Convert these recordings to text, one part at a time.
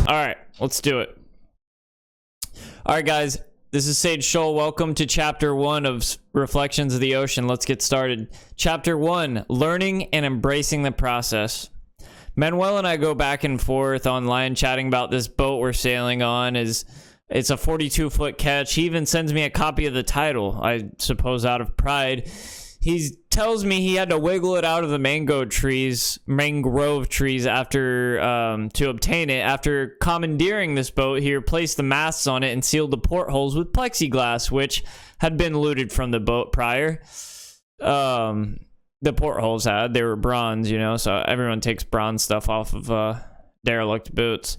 All right, let's do it. All right, guys, this is Sage Shoal. Welcome to Chapter 1 of Reflections of the Ocean. Let's get started. Chapter 1, Learning and Embracing the Process. Manuel and I go back and forth online chatting about this boat we're sailing on. It's a 42-foot catch. He even sends me a copy of the title, I suppose out of pride. He tells me he had to wiggle it out of the mangrove trees after to obtain it. After commandeering this boat, he replaced the masts on it and sealed the portholes with plexiglass, which had been looted from the boat prior. The portholes they were bronze, you know, so everyone takes bronze stuff off of derelict boats.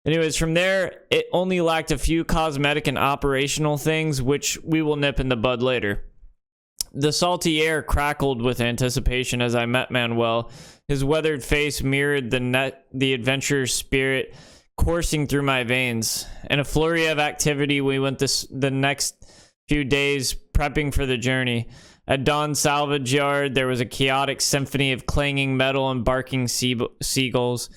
Anyways, from there, it only lacked a few cosmetic and operational things, which we will nip in the bud later. The salty air crackled with anticipation as I met Manuel. His weathered face mirrored the adventurer's spirit coursing through my veins. In a flurry of activity, we went the next few days prepping for the journey. At Dawn's salvage yard, there was a chaotic symphony of clanging metal and barking seagulls.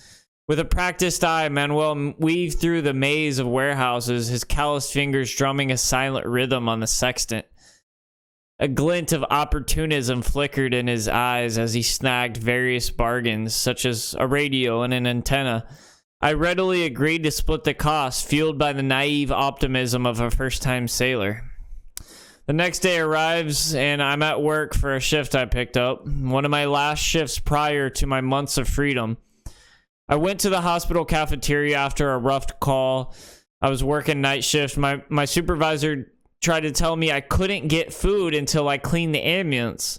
With a practiced eye, Manuel weaved through the maze of warehouses, his calloused fingers drumming a silent rhythm on the sextant. A glint of opportunism flickered in his eyes as he snagged various bargains, such as a radio and an antenna. I readily agreed to split the cost, fueled by the naive optimism of a first-time sailor. The next day arrives, and I'm at work for a shift I picked up, one of my last shifts prior to my months of freedom. I went to the hospital cafeteria after a rough call. I was working night shift. My supervisor tried to tell me I couldn't get food until I cleaned the ambulance,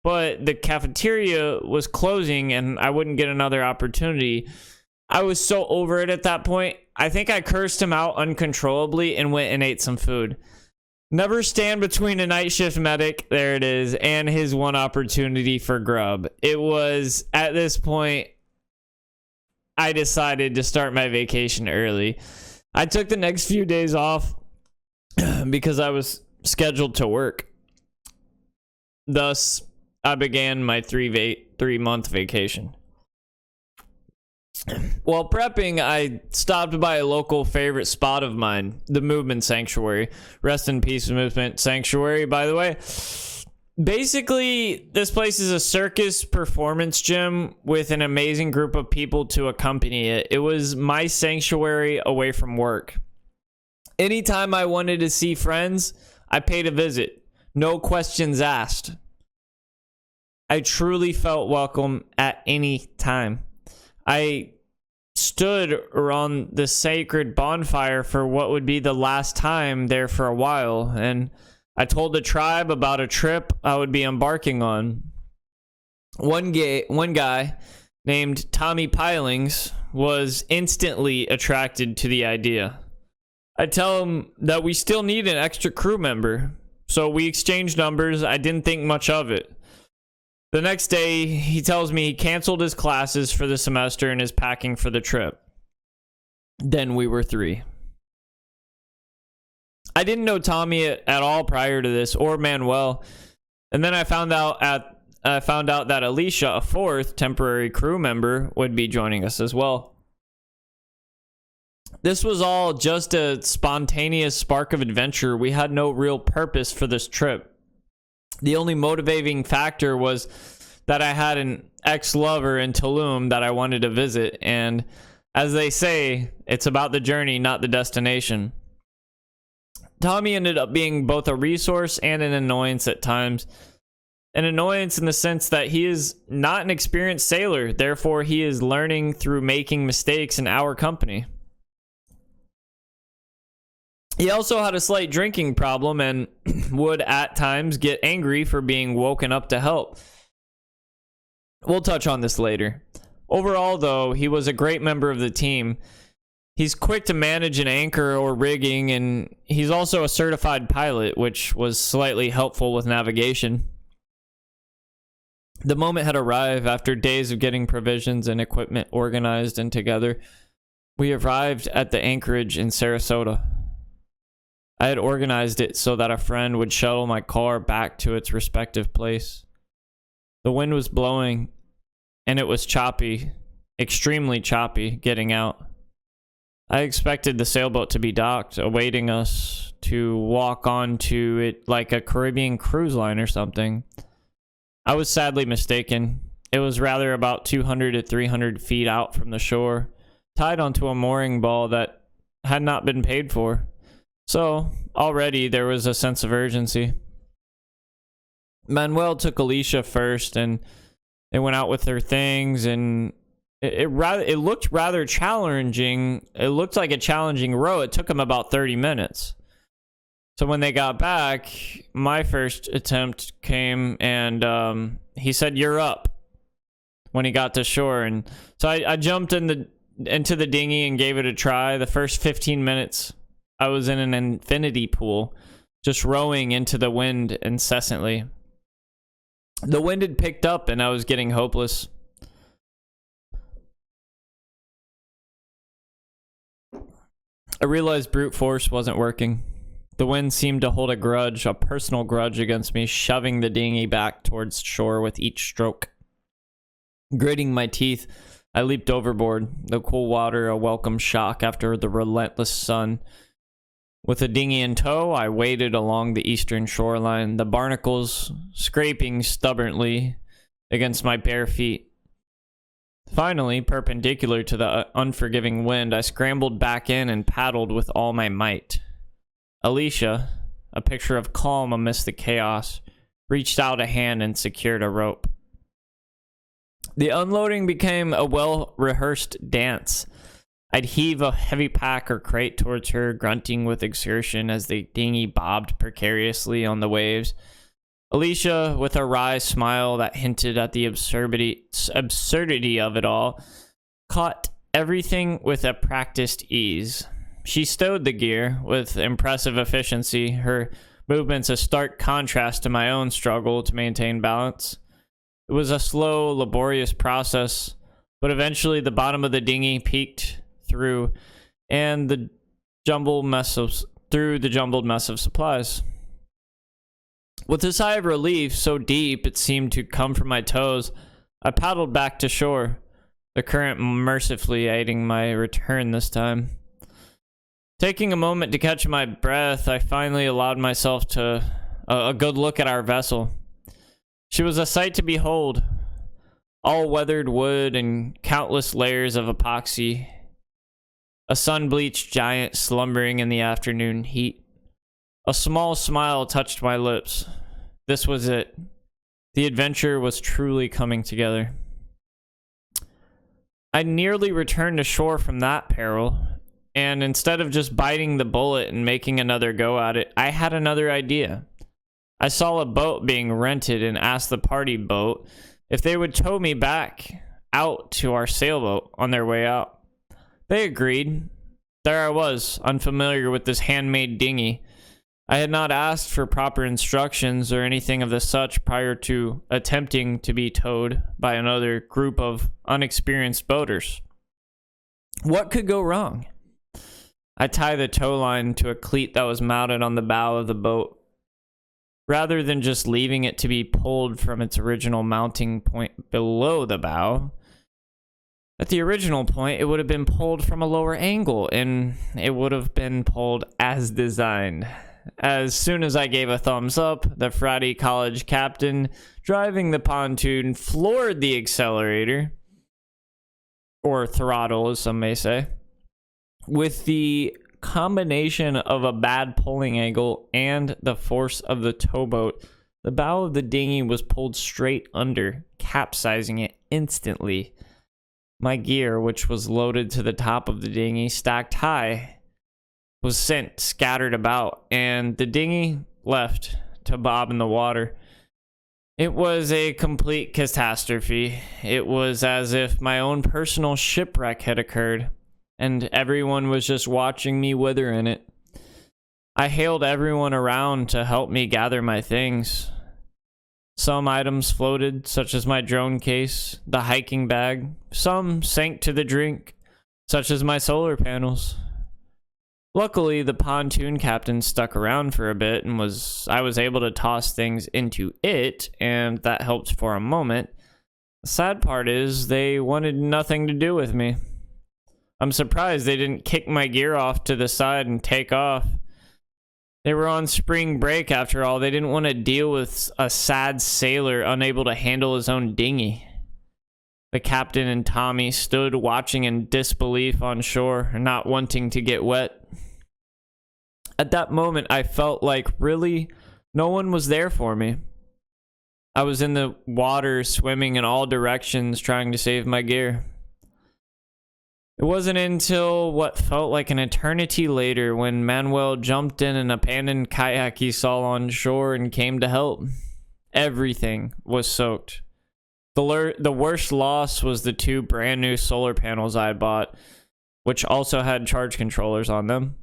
but the cafeteria was closing and I wouldn't get another opportunity. I was so over it at that point. I think I cursed him out uncontrollably and went and ate some food. Never stand between a night shift medic, there it is, and his one opportunity for grub. It was at this point I decided to start my vacation early. I took the next few days off because I was scheduled to work. Thus, I began my three-month vacation. While prepping, I stopped by a local favorite spot of mine, the Movement Sanctuary. Rest in peace, Movement Sanctuary, by the way. Basically, this place is a circus performance gym with an amazing group of people to accompany it. It was my sanctuary away from work. Anytime I wanted to see friends, I paid a visit. No questions asked. I truly felt welcome at any time. I stood around the sacred bonfire for what would be the last time there for a while, and I told the tribe about a trip I would be embarking on. One guy named Tommy Pilings was instantly attracted to the idea. I tell him that we still need an extra crew member, so we exchanged numbers. I didn't think much of it. The next day, he tells me he canceled his classes for the semester and is packing for the trip. Then we were 3. I didn't know Tommy at all prior to this, or Manuel, and then I found out that Alicia, a 4th temporary crew member, would be joining us as well. This was all just a spontaneous spark of adventure. We had no real purpose for this trip. The only motivating factor was that I had an ex-lover in Tulum that I wanted to visit, and as they say, it's about the journey, not the destination. Tommy ended up being both a resource and an annoyance at times. An annoyance in the sense that he is not an experienced sailor, therefore he is learning through making mistakes in our company. He also had a slight drinking problem and would at times get angry for being woken up to help. We'll touch on this later. Overall, though, he was a great member of the team. He's quick to manage an anchor or rigging, and he's also a certified pilot, which was slightly helpful with navigation. The moment had arrived after days of getting provisions and equipment organized and together. We arrived at the anchorage in Sarasota. I had organized it so that a friend would shuttle my car back to its respective place. The wind was blowing, and it was choppy, extremely choppy, getting out. I expected the sailboat to be docked, awaiting us to walk onto it like a Caribbean cruise line or something. I was sadly mistaken. It was rather about 200 to 300 feet out from the shore, tied onto a mooring ball that had not been paid for. So, already there was a sense of urgency. Manuel took Alicia first, and they went out with their things, and it looked rather challenging. It looked like a challenging row. It took them about 30 minutes. So when they got back, my first attempt came, and he said, "You're up," when he got to shore. And so I jumped into the dinghy and gave it a try. The first 15 minutes, I was in an infinity pool, just rowing into the wind incessantly. The wind had picked up, and I was getting hopeless. I realized brute force wasn't working. The wind seemed to hold a personal grudge against me, shoving the dinghy back towards shore with each stroke. Gritting my teeth, I leaped overboard, the cool water a welcome shock after the relentless sun. With the dinghy in tow, I waded along the eastern shoreline, the barnacles scraping stubbornly against my bare feet. Finally, perpendicular to the unforgiving wind, I scrambled back in and paddled with all my might. Alicia, a picture of calm amidst the chaos, reached out a hand and secured a rope. The unloading became a well-rehearsed dance. I'd heave a heavy pack or crate towards her, grunting with exertion as the dinghy bobbed precariously on the waves. Alicia, with a wry smile that hinted at the absurdity of it all, caught everything with a practiced ease. She stowed the gear with impressive efficiency, her movements a stark contrast to my own struggle to maintain balance. It was a slow, laborious process, but eventually the bottom of the dinghy peeked through the jumbled mess of supplies. With a sigh of relief so deep it seemed to come from my toes, I paddled back to shore, the current mercifully aiding my return this time. Taking a moment to catch my breath, I finally allowed myself to a good look at our vessel. She was a sight to behold, all weathered wood and countless layers of epoxy. A sun-bleached giant slumbering in the afternoon heat. A small smile touched my lips. This was it. The adventure was truly coming together. I nearly returned to shore from that peril, and instead of just biting the bullet and making another go at it, I had another idea. I saw a boat being rented and asked the party boat if they would tow me back out to our sailboat on their way out. They agreed. There I was, unfamiliar with this handmade dinghy. I had not asked for proper instructions or anything of the such prior to attempting to be towed by another group of unexperienced boaters. What could go wrong? I tied the tow line to a cleat that was mounted on the bow of the boat. Rather than just leaving it to be pulled from its original mounting point below the bow, at the original point, it would have been pulled from a lower angle, and it would have been pulled as designed. As soon as I gave a thumbs up, the fratty college captain driving the pontoon floored the accelerator, or throttle as some may say. With the combination of a bad pulling angle and the force of the towboat, the bow of the dinghy was pulled straight under, capsizing it instantly. My gear, which was loaded to the top of the dinghy, stacked high, was sent scattered about, and the dinghy left to bob in the water. It was a complete catastrophe. It was as if my own personal shipwreck had occurred, and everyone was just watching me wither in it. I hailed everyone around to help me gather my things. Some items floated, such as my drone case, the hiking bag. Some sank to the drink, such as my solar panels. Luckily, the pontoon captain stuck around for a bit, and I was able to toss things into it, and that helped for a moment. The sad part is, they wanted nothing to do with me. I'm surprised they didn't kick my gear off to the side and take off. They were on spring break after all. They didn't want to deal with a sad sailor unable to handle his own dinghy. The captain and Tommy stood watching in disbelief on shore, not wanting to get wet. At that moment, I felt like really no one was there for me. I was in the water, swimming in all directions, trying to save my gear. It wasn't until what felt like an eternity later when Manuel jumped in an abandoned kayak he saw on shore and came to help. Everything was soaked. The worst loss was the 2 brand new solar panels I bought, which also had charge controllers on them.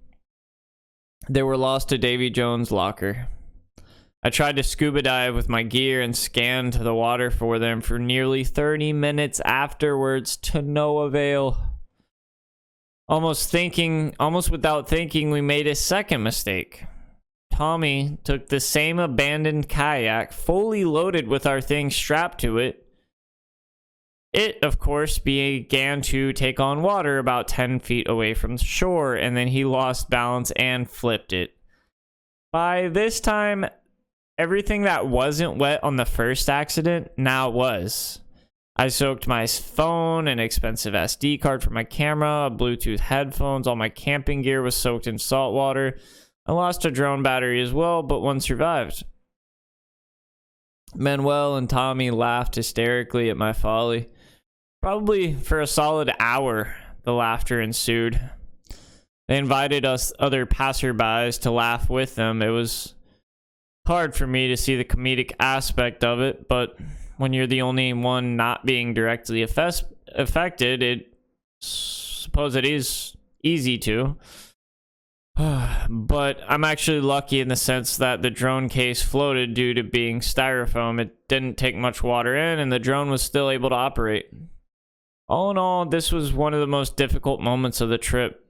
They were lost to Davy Jones' locker. I tried to scuba dive with my gear and scanned the water for them for nearly 30 minutes afterwards, to no avail. Almost without thinking, we made a second mistake. Tommy took the same abandoned kayak, fully loaded with our things strapped to it. It, of course, began to take on water about 10 feet away from the shore, and then he lost balance and flipped it. By this time, everything that wasn't wet on the first accident now was. I soaked my phone, an expensive SD card for my camera, Bluetooth headphones, all my camping gear was soaked in salt water. I lost a drone battery as well, but one survived. Manuel and Tommy laughed hysterically at my folly. Probably for a solid hour, the laughter ensued. They invited us other passerbys to laugh with them. It was hard for me to see the comedic aspect of it, but when you're the only one not being directly affected, suppose it is easy to. But I'm actually lucky in the sense that the drone case floated due to being styrofoam. It didn't take much water in, and the drone was still able to operate. All in all, this was one of the most difficult moments of the trip.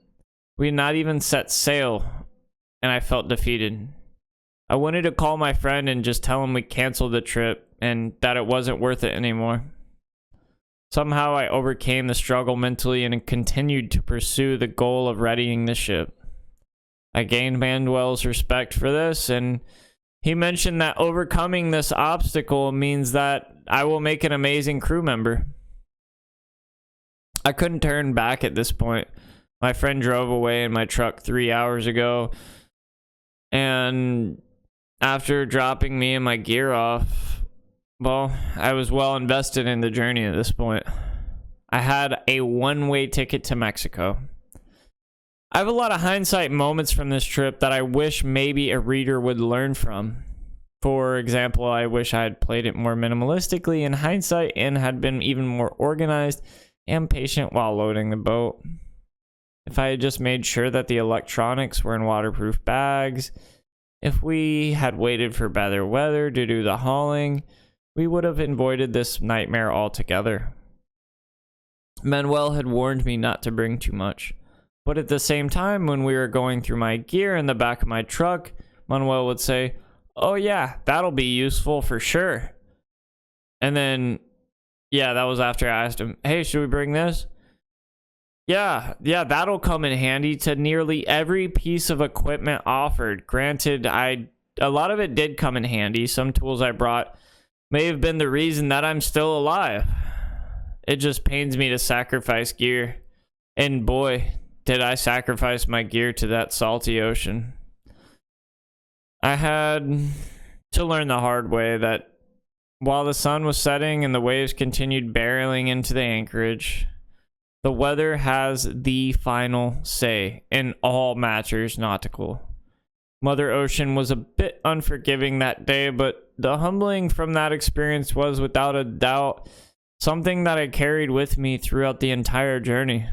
We had not even set sail, and I felt defeated. I wanted to call my friend and just tell him we canceled the trip and that it wasn't worth it anymore. Somehow I overcame the struggle mentally and continued to pursue the goal of readying the ship. I gained Manuel's respect for this, and he mentioned that overcoming this obstacle means that I will make an amazing crew member. I couldn't turn back at this point. My friend drove away in my truck 3 hours ago, and after dropping me and my gear off, well, I was well invested in the journey at this point. I had a one-way ticket to Mexico. I have a lot of hindsight moments from this trip that I wish maybe a reader would learn from. For example, I wish I had played it more minimalistically in hindsight and had been even more organized and patient while loading the boat. If I had just made sure that the electronics were in waterproof bags, if we had waited for better weather to do the hauling, we would have avoided this nightmare altogether. Manuel had warned me not to bring too much, but at the same time, when we were going through my gear in the back of my truck, Manuel would say, "Oh yeah, that'll be useful for sure." And then, yeah, that was after I asked him, "Hey, should we bring this?" Yeah, that'll come in handy to nearly every piece of equipment offered. Granted, a lot of it did come in handy. Some tools I brought may have been the reason that I'm still alive. It just pains me to sacrifice gear. And boy, did I sacrifice my gear to that salty ocean. I had to learn the hard way that while the sun was setting and the waves continued barreling into the anchorage, the weather has the final say in all matters nautical. Mother Ocean was a bit unforgiving that day, but the humbling from that experience was without a doubt something that I carried with me throughout the entire journey.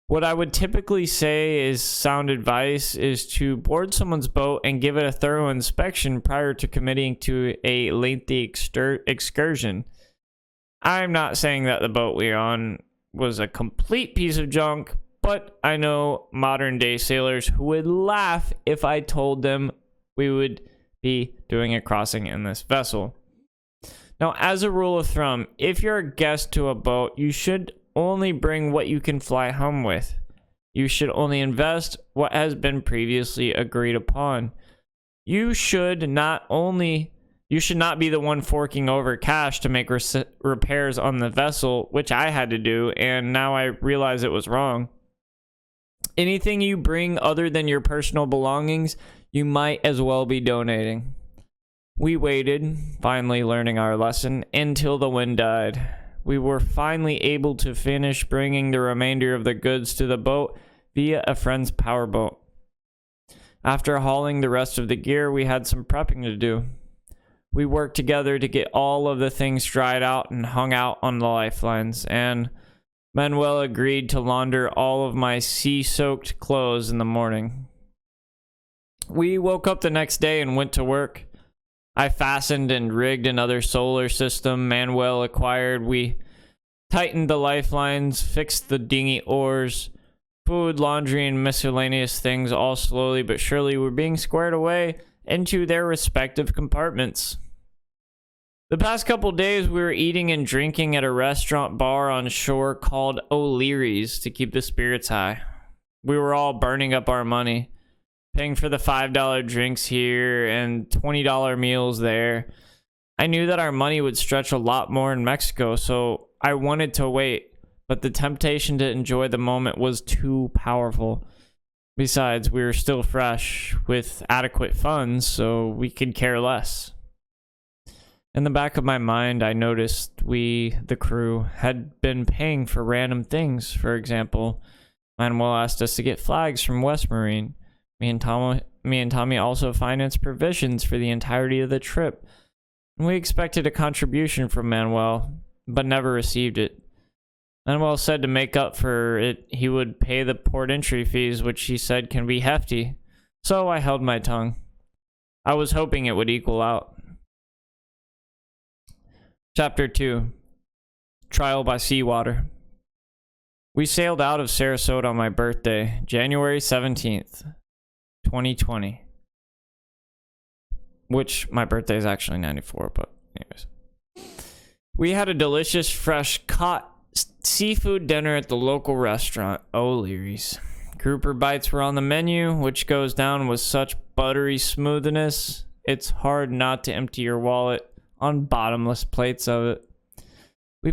What I would typically say is sound advice is to board someone's boat and give it a thorough inspection prior to committing to a lengthy excursion. I'm not saying that the boat we were on was a complete piece of junk, but I know modern day sailors who would laugh if I told them we would be doing a crossing in this vessel. Now, as a rule of thumb, if you're a guest to a boat, you should only bring what you can fly home with. You should only invest what has been previously agreed upon. You should not be the one forking over cash to make repairs on the vessel, which I had to do, and now I realize it was wrong. Anything you bring other than your personal belongings, you might as well be donating. We waited, finally learning our lesson, until the wind died. We were finally able to finish bringing the remainder of the goods to the boat via a friend's powerboat. After hauling the rest of the gear, we had some prepping to do. We worked together to get all of the things dried out and hung out on the lifelines, and Manuel agreed to launder all of my sea-soaked clothes in the morning. We woke up the next day and went to work. I fastened and rigged another solar system Manuel acquired. We tightened the lifelines, fixed the dinghy oars. Food, laundry, and miscellaneous things all slowly but surely were being squared away into their respective compartments. The past couple days we were eating and drinking at a restaurant bar on shore called O'Leary's to keep the spirits high. We were all burning up our money, paying for the $5 drinks here and $20 meals there. I knew that our money would stretch a lot more in Mexico, so I wanted to wait, but the temptation to enjoy the moment was too powerful. Besides, we were still fresh with adequate funds, so we could care less. In the back of my mind, I noticed we, the crew, had been paying for random things. For example, Manuel asked us to get flags from West Marine. Me and Tommy also financed provisions for the entirety of the trip. We expected a contribution from Manuel, but never received it. Manuel said to make up for it, he would pay the port entry fees, which he said can be hefty. So I held my tongue. I was hoping it would equal out. Chapter 2. Trial by Seawater. We sailed out of Sarasota on my birthday, January 17th, 2020. Which, my birthday is actually 94, but anyways. We had a delicious, fresh, caught seafood dinner at the local restaurant, O'Leary's. Grouper bites were on the menu, which goes down with such buttery smoothness, it's hard not to empty your wallet on bottomless plates of it. We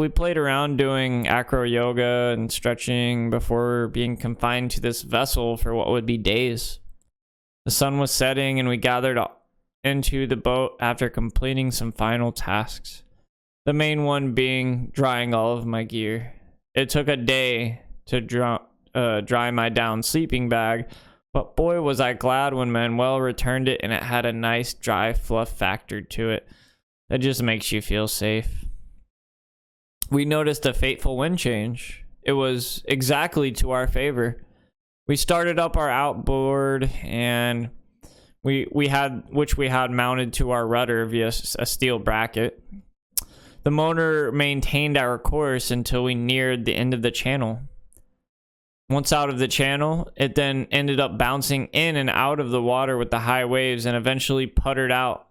played around doing acro yoga and stretching before being confined to this vessel for what would be days. The sun was setting and we gathered into the boat after completing some final tasks. The main one being drying all of my gear. It took a day to dry my down sleeping bag, but boy was I glad when Manuel returned it and it had a nice dry fluff factor to it. That just makes you feel safe. We noticed a fateful wind change. It was exactly to our favor. We started up our outboard and we had mounted to our rudder via a steel bracket. The motor maintained our course until we neared the end of the channel. Once out of the channel, it then ended up bouncing in and out of the water with the high waves and eventually puttered out.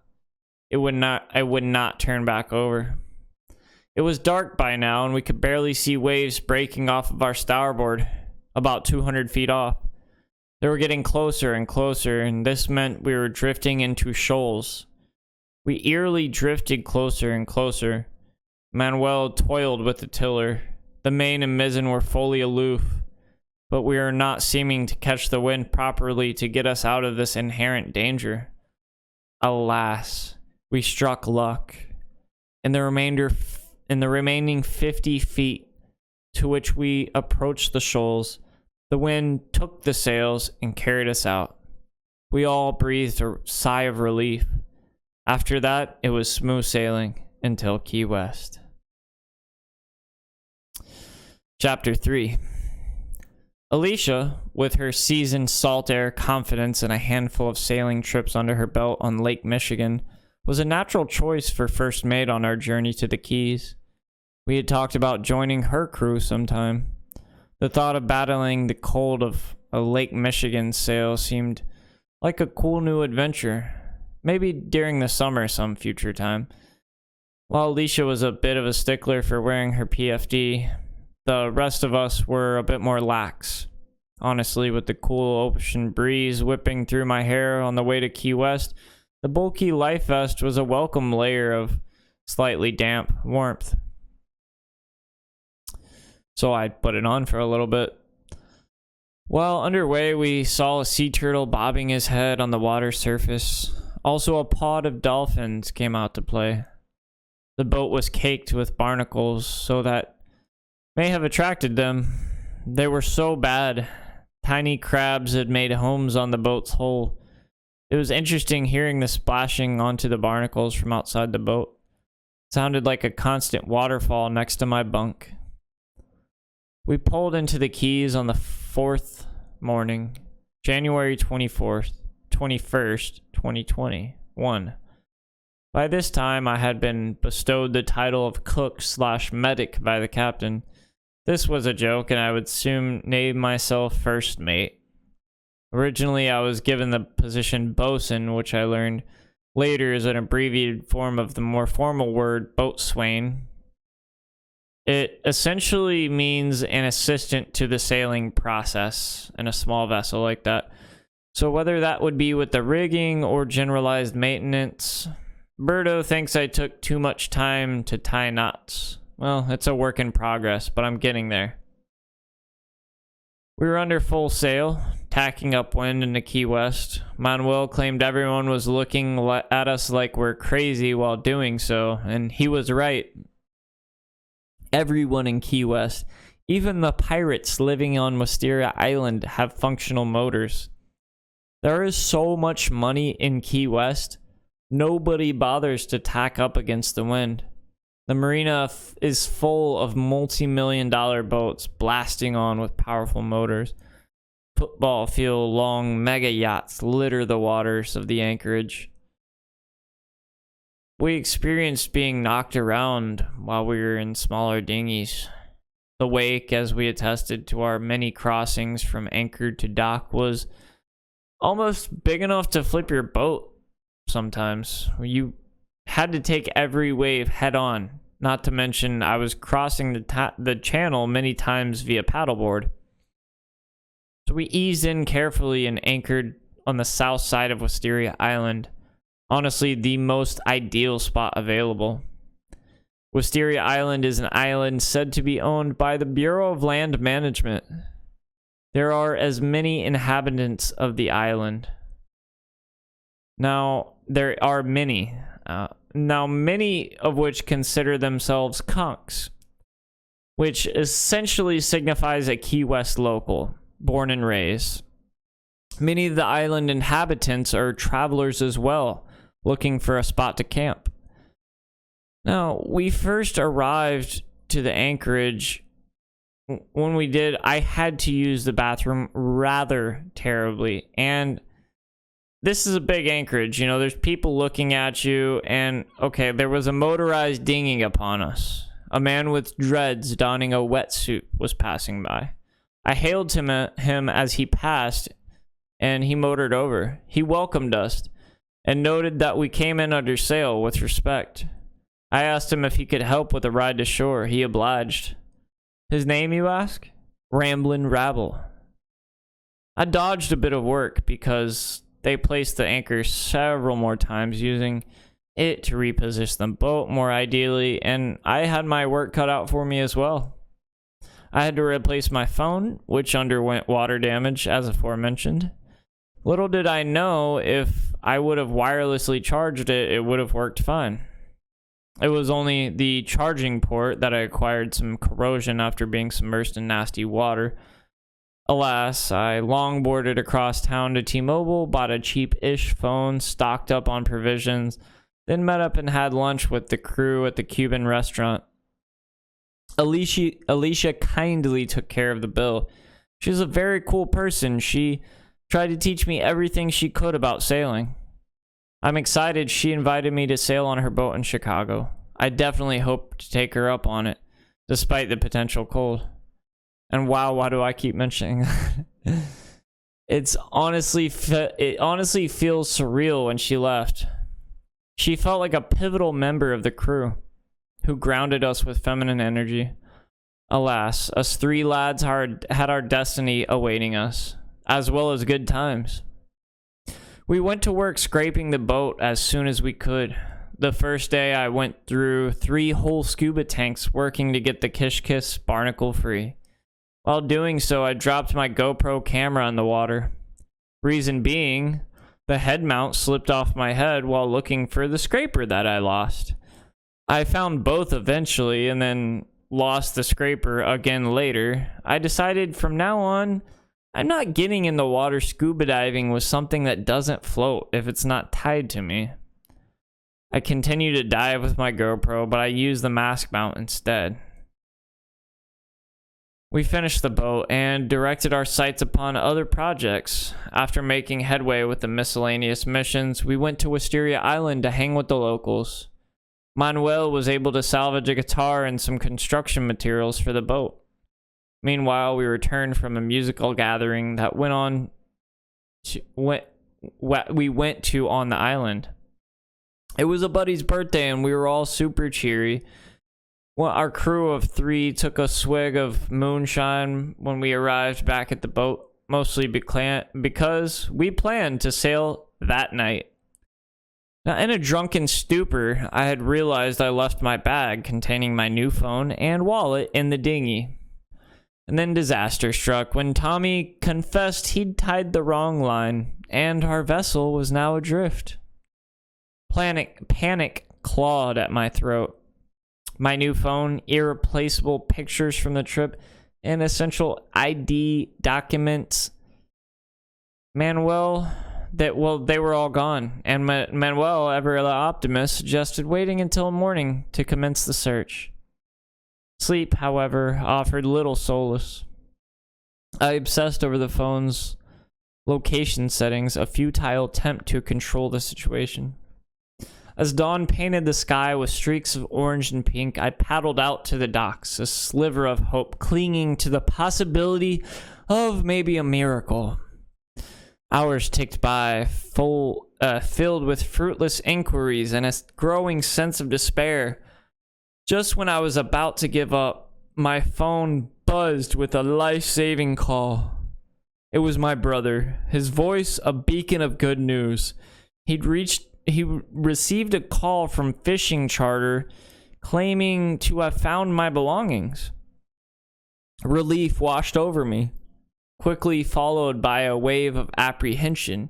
I would not turn back over. It was dark by now and we could barely see waves breaking off of our starboard, about 200 feet off. They were getting closer and closer, and this meant we were drifting into shoals. We eerily drifted closer and closer. Manuel toiled with the tiller. The main and mizzen were fully aloof, but we were not seeming to catch the wind properly to get us out of this inherent danger. Alas, we struck luck. In the remaining 50 feet to which we approached the shoals, the wind took the sails and carried us out. We all breathed a sigh of relief. After that, it was smooth sailing until Key West. Chapter 3. Alicia, with her seasoned salt air confidence and a handful of sailing trips under her belt on Lake Michigan, was a natural choice for first mate on our journey to the Keys. We had talked about joining her crew sometime. The thought of battling the cold of a Lake Michigan sail seemed like a cool new adventure. Maybe during the summer some future time. While Alicia was a bit of a stickler for wearing her PFD, The rest of us were a bit more lax. Honestly, with the cool ocean breeze whipping through my hair on the way to Key West, the bulky life vest was a welcome layer of slightly damp warmth. So I put it on for a little bit. While underway, we saw a sea turtle bobbing his head on the water surface. Also, a pod of dolphins came out to play. The boat was caked with barnacles, so that may have attracted them. They were so bad. Tiny crabs had made homes on the boat's hull. It was interesting hearing the splashing onto the barnacles from outside the boat. It sounded like a constant waterfall next to my bunk. We pulled into the Keys on the 4th morning, January 21st, 2021. By this time, I had been bestowed the title of cook/medic by the captain. This was a joke, and I would soon name myself first mate. Originally, I was given the position bosun, which I learned later is an abbreviated form of the more formal word boatswain. It essentially means an assistant to the sailing process in a small vessel like that. So whether that would be with the rigging or generalized maintenance, Birdo thinks I took too much time to tie knots. Well, it's a work in progress, but I'm getting there. We were under full sail, tacking upwind into Key West. Manuel claimed everyone was looking at us like we're crazy while doing so, and he was right. Everyone in Key West, even the pirates living on Wisteria Island, have functional motors. There is so much money in Key West, nobody bothers to tack up against the wind. The marina is full of multi-million-dollar boats blasting on with powerful motors. Football field long mega yachts litter the waters of the anchorage. We experienced being knocked around while we were in smaller dinghies. The wake, as we attested to our many crossings from anchor to dock, was almost big enough to flip your boat sometimes. You had to take every wave head on, not to mention I was crossing the channel many times via paddleboard. So we eased in carefully and anchored on the south side of Wisteria Island. Honestly, the most ideal spot available. Wisteria Island is an island said to be owned by the Bureau of Land Management. There are as many inhabitants of the island. Now, there are many. Many of which consider themselves conchs, which essentially signifies a Key West local, born and raised. Many of the island inhabitants are travelers as well, looking for a spot to camp. Now, we first arrived to the anchorage. When we did, I had to use the bathroom rather terribly. And this is a big anchorage, you know, there's people looking at you. And, okay, there was a motorized dinghy upon us. A man with dreads donning a wetsuit was passing by. I hailed him as he passed, and he motored over. He welcomed us and noted that we came in under sail with respect. I asked him if he could help with a ride to shore. He obliged. His name, you ask? Ramblin' Rabble. I dodged a bit of work because they placed the anchor several more times, using it to reposition the boat more ideally, and I had my work cut out for me as well. I had to replace my phone, which underwent water damage, as aforementioned. Little did I know if I would have wirelessly charged it, it would have worked fine. It was only the charging port that I acquired some corrosion after being submersed in nasty water. Alas, I longboarded across town to T-Mobile, bought a cheap-ish phone, stocked up on provisions, then met up and had lunch with the crew at the Cuban restaurant. Alicia kindly took care of the bill. She was a very cool person. She tried to teach me everything she could about sailing. I'm excited she invited me to sail on her boat in Chicago. I definitely hope to take her up on it, despite the potential cold. And wow, why do I keep mentioning that? It honestly feels surreal when she left. She felt like a pivotal member of the crew who grounded us with feminine energy. Alas, us three lads had our destiny awaiting us, as well as good times. We went to work scraping the boat as soon as we could. The first day I went through 3 whole scuba tanks working to get the Kish barnacle free. While doing so, I dropped my GoPro camera in the water. Reason being, the head mount slipped off my head while looking for the scraper that I lost. I found both eventually and then lost the scraper again later. I decided from now on, I'm not getting in the water scuba diving with something that doesn't float if it's not tied to me. I continue to dive with my GoPro, but I use the mask mount instead. We finished the boat and directed our sights upon other projects. After making headway with the miscellaneous missions, we went to Wisteria Island to hang with the locals. Manuel was able to salvage a guitar and some construction materials for the boat. Meanwhile, we returned from a musical gathering that we went to on the island. It was a buddy's birthday and we were all super cheery. Well, our crew of 3 took a swig of moonshine when we arrived back at the boat, mostly because we planned to sail that night. Now, in a drunken stupor, I had realized I left my bag containing my new phone and wallet in the dinghy. And then disaster struck when Tommy confessed he'd tied the wrong line, and our vessel was now adrift. Panic clawed at my throat. My new phone, irreplaceable pictures from the trip, and essential ID documents. They were all gone, and Manuel, ever the optimist, suggested waiting until morning to commence the search. Sleep, however, offered little solace. I obsessed over the phone's location settings, a futile attempt to control the situation. As dawn painted the sky with streaks of orange and pink, I paddled out to the docks, a sliver of hope clinging to the possibility of maybe a miracle. Hours ticked by, filled with fruitless inquiries and a growing sense of despair. Just when I was about to give up, my phone buzzed with a life-saving call. It was my brother, his voice a beacon of good news. He received a call from fishing charter claiming to have found my belongings. Relief washed over me, quickly followed by a wave of apprehension.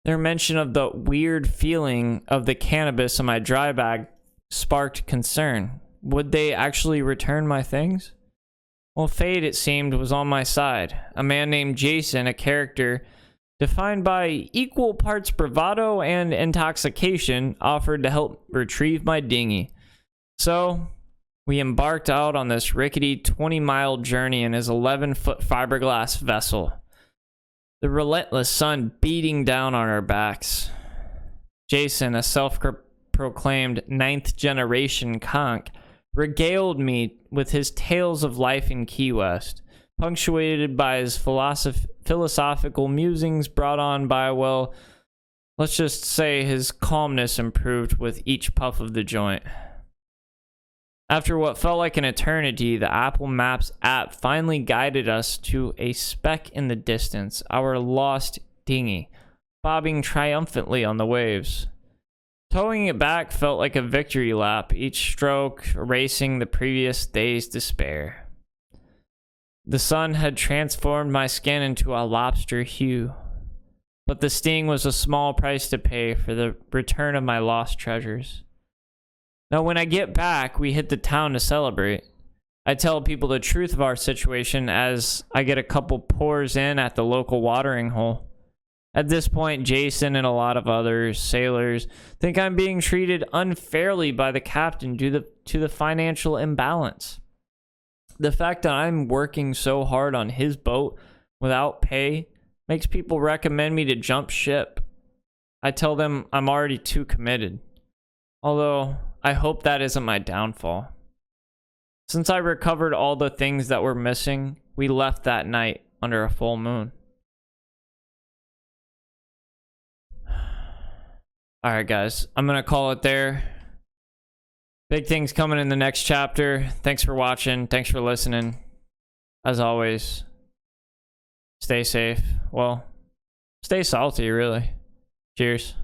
Their mention of the weird feeling of the cannabis in my dry bag sparked concern. Would they actually return my things? Well, fate, it seemed, was on my side. A man named Jason, a character defined by equal parts bravado and intoxication, offered to help retrieve my dinghy. So, we embarked out on this rickety 20-mile journey in his 11-foot fiberglass vessel. The relentless sun beating down on our backs. Jason, a self-proclaimed 9th-generation conch, regaled me with his tales of life in Key West, punctuated by his philosophical musings brought on by, well, let's just say his calmness improved with each puff of the joint. After what felt like an eternity, the Apple Maps app finally guided us to a speck in the distance, our lost dinghy, bobbing triumphantly on the waves. Towing it back felt like a victory lap, each stroke erasing the previous day's despair. The sun had transformed my skin into a lobster hue, but the sting was a small price to pay for the return of my lost treasures. Now, when I get back, we hit the town to celebrate. I tell people the truth of our situation as I get a couple pours in at the local watering hole. At this point, Jason and a lot of other sailors think I'm being treated unfairly by the captain due to the financial imbalance. The fact that I'm working so hard on his boat without pay makes people recommend me to jump ship. I tell them I'm already too committed. Although, I hope that isn't my downfall. Since I recovered all the things that were missing, we left that night under a full moon. Alright guys, I'm gonna call it there. Big things coming in the next chapter. Thanks for watching. Thanks for listening. As always, stay safe. Well, stay salty, really. Cheers.